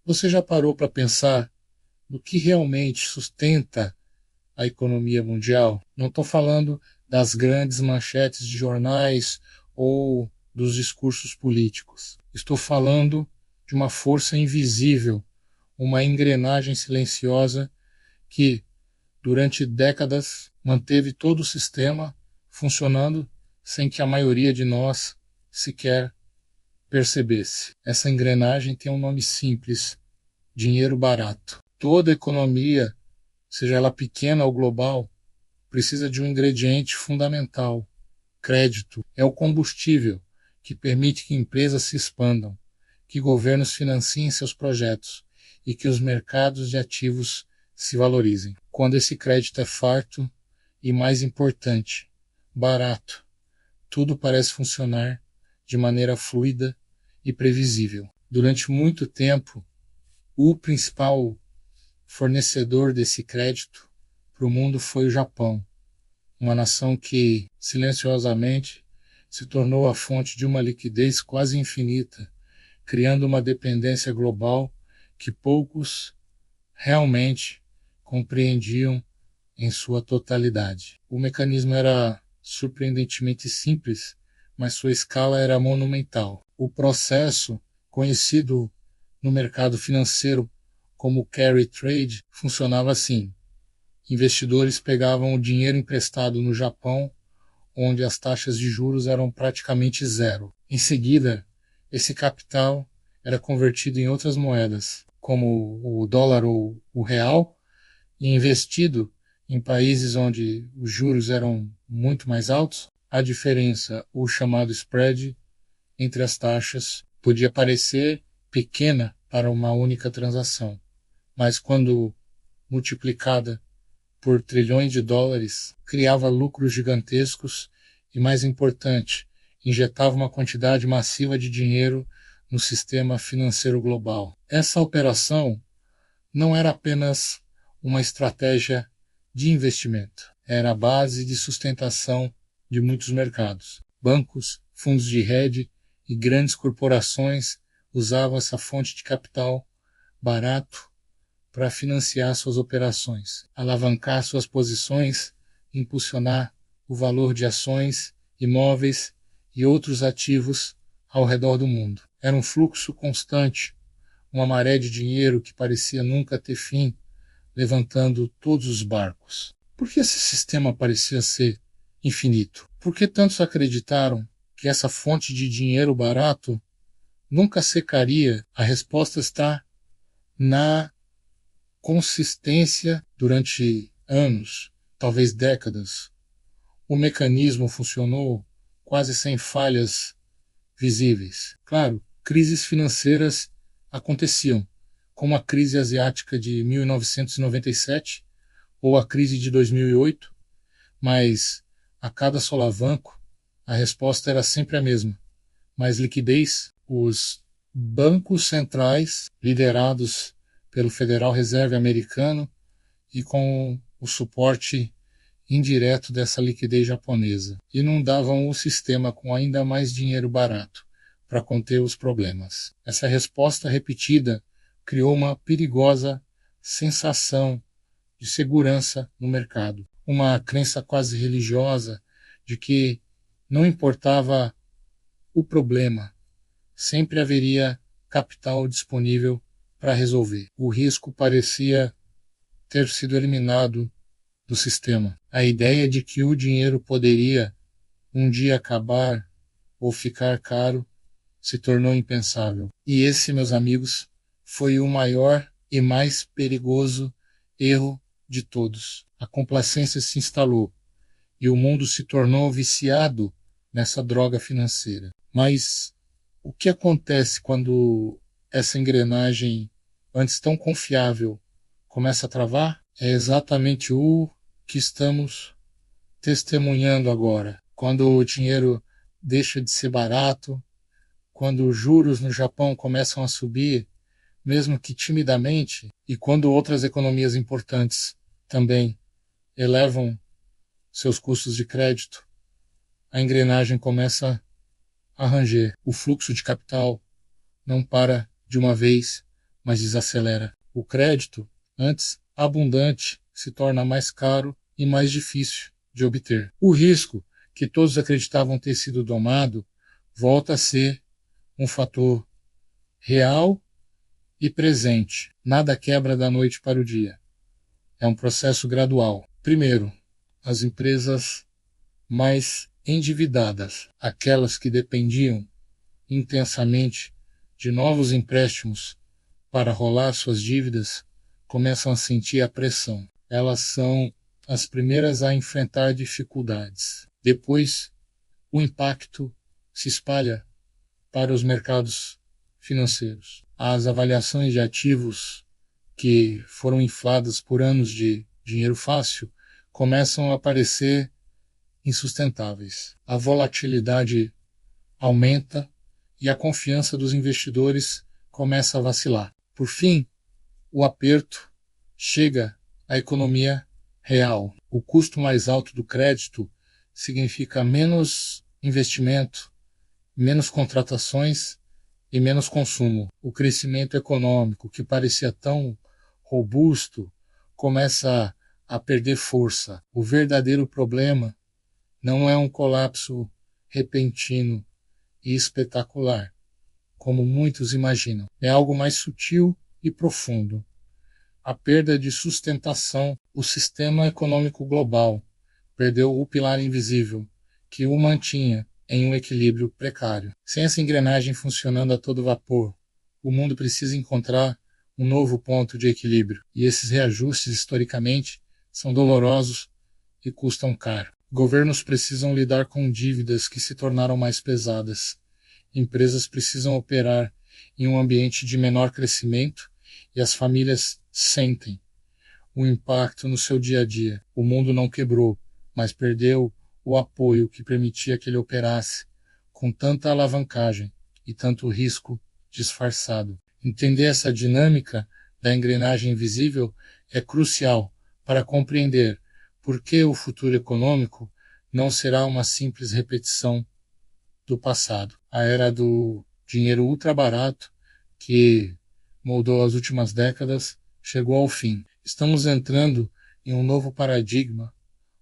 Você já parou para pensar no que realmente sustenta a economia mundial? Não estou falando das grandes manchetes de jornais ou dos discursos políticos. Estou falando de uma força invisível, uma engrenagem silenciosa que, durante décadas, manteve todo o sistema funcionando sem que a maioria de nós sequer percebesse. Essa engrenagem tem um nome simples: dinheiro barato. Toda economia, seja ela pequena ou global, precisa de um ingrediente fundamental: crédito. É o combustível que permite que empresas se expandam, que governos financiem seus projetos e que os mercados de ativos se valorizem. Quando esse crédito é farto e, mais importante, barato, tudo parece funcionar de maneira fluida e previsível. Durante muito tempo, o principal fornecedor desse crédito para o mundo foi o Japão, uma nação que, silenciosamente, se tornou a fonte de uma liquidez quase infinita, criando uma dependência global que poucos realmente compreendiam em sua totalidade. O mecanismo era surpreendentemente simples, mas sua escala era monumental. O processo, conhecido no mercado financeiro como carry trade, funcionava assim: investidores pegavam o dinheiro emprestado no Japão, onde as taxas de juros eram praticamente zero. Em seguida, esse capital era convertido em outras moedas, como o dólar ou o real, e investido em países onde os juros eram muito mais altos. A diferença, o chamado spread, entre as taxas, podia parecer pequena para uma única transação, mas quando multiplicada por trilhões de dólares, criava lucros gigantescos e, mais importante, injetava uma quantidade massiva de dinheiro no sistema financeiro global. Essa operação não era apenas uma estratégia de investimento, era a base de sustentação de muitos mercados. Bancos, fundos de hedge e grandes corporações usavam essa fonte de capital barato para financiar suas operações, alavancar suas posições, impulsionar o valor de ações, imóveis e outros ativos ao redor do mundo. Era um fluxo constante, uma maré de dinheiro que parecia nunca ter fim, levantando todos os barcos. Por que esse sistema parecia ser infinito? Por que tantos acreditaram que essa fonte de dinheiro barato nunca secaria? A resposta está na consistência durante anos, talvez décadas. O mecanismo funcionou quase sem falhas visíveis. Claro, crises financeiras aconteciam, como a crise asiática de 1997 ou a crise de 2008, mas a cada solavanco a resposta era sempre a mesma: mais liquidez. Os bancos centrais, liderados pelo Federal Reserve americano e com o suporte indireto dessa liquidez japonesa, inundavam o sistema com ainda mais dinheiro barato para conter os problemas. Essa resposta repetida criou uma perigosa sensação de segurança no mercado, uma crença quase religiosa de que não importava o problema, sempre haveria capital disponível para resolver. O risco parecia ter sido eliminado do sistema. A ideia de que o dinheiro poderia um dia acabar ou ficar caro se tornou impensável. E esse, meus amigos, foi o maior e mais perigoso erro de todos. A complacência se instalou e o mundo se tornou viciado nessa droga financeira. Mas o que acontece quando essa engrenagem, antes tão confiável, começa a travar? É exatamente o que estamos testemunhando agora. Quando o dinheiro deixa de ser barato, quando os juros no Japão começam a subir, mesmo que timidamente, e quando outras economias importantes também elevam seus custos de crédito, a engrenagem começa a ranger. O fluxo de capital não para de uma vez mas desacelera. O crédito, antes abundante, se torna mais caro e mais difícil de obter. O risco, que todos acreditavam ter sido domado, volta a ser um fator real e presente. Nada quebra da noite para o dia. É um processo gradual. Primeiro, as empresas mais endividadas, aquelas que dependiam intensamente de novos empréstimos para rolar suas dívidas, começam a sentir a pressão. Elas são as primeiras a enfrentar dificuldades. Depois, o impacto se espalha para os mercados financeiros. As avaliações de ativos que foram infladas por anos de dinheiro fácil começam a parecer insustentáveis. A volatilidade aumenta e a confiança dos investidores começa a vacilar. Por fim, o aperto chega à economia real. O custo mais alto do crédito significa menos investimento, menos contratações e menos consumo. O crescimento econômico, que parecia tão robusto, começa a perder força. O verdadeiro problema não é um colapso repentino e espetacular, como muitos imaginam. É algo mais sutil e profundo. A perda de sustentação. O sistema econômico global perdeu o pilar invisível que o mantinha em um equilíbrio precário. Sem essa engrenagem funcionando a todo vapor, o mundo precisa encontrar um novo ponto de equilíbrio. E esses reajustes, historicamente, são dolorosos e custam caro. Governos precisam lidar com dívidas que se tornaram mais pesadas. Empresas precisam operar em um ambiente de menor crescimento e as famílias sentem o impacto no seu dia a dia. O mundo não quebrou, mas perdeu o apoio que permitia que ele operasse com tanta alavancagem e tanto risco disfarçado. Entender essa dinâmica da engrenagem invisível é crucial para compreender por que o futuro econômico não será uma simples repetição do passado. A era do dinheiro ultrabarato, que moldou as últimas décadas, chegou ao fim. Estamos entrando em um novo paradigma,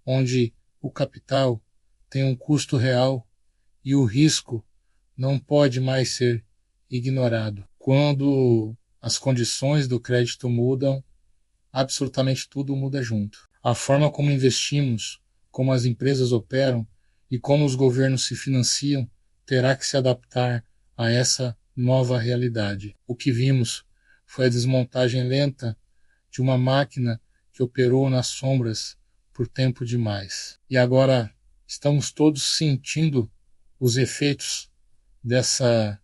onde o capital tem um custo real e o risco não pode mais ser ignorado. Quando as condições do crédito mudam, absolutamente tudo muda junto. A forma como investimos, como as empresas operam e como os governos se financiam terá que se adaptar a essa nova realidade. O que vimos foi a desmontagem lenta de uma máquina que operou nas sombras por tempo demais. E agora estamos todos sentindo os efeitos dessa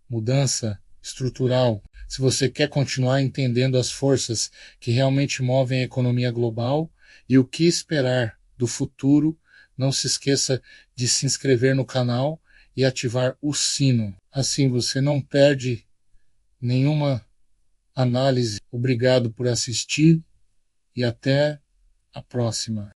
mudança estrutural. Se você quer continuar entendendo as forças que realmente movem a economia global e o que esperar do futuro, não se esqueça de se inscrever no canal e ativar o sino. Assim você não perde nenhuma análise. Obrigado por assistir e até a próxima.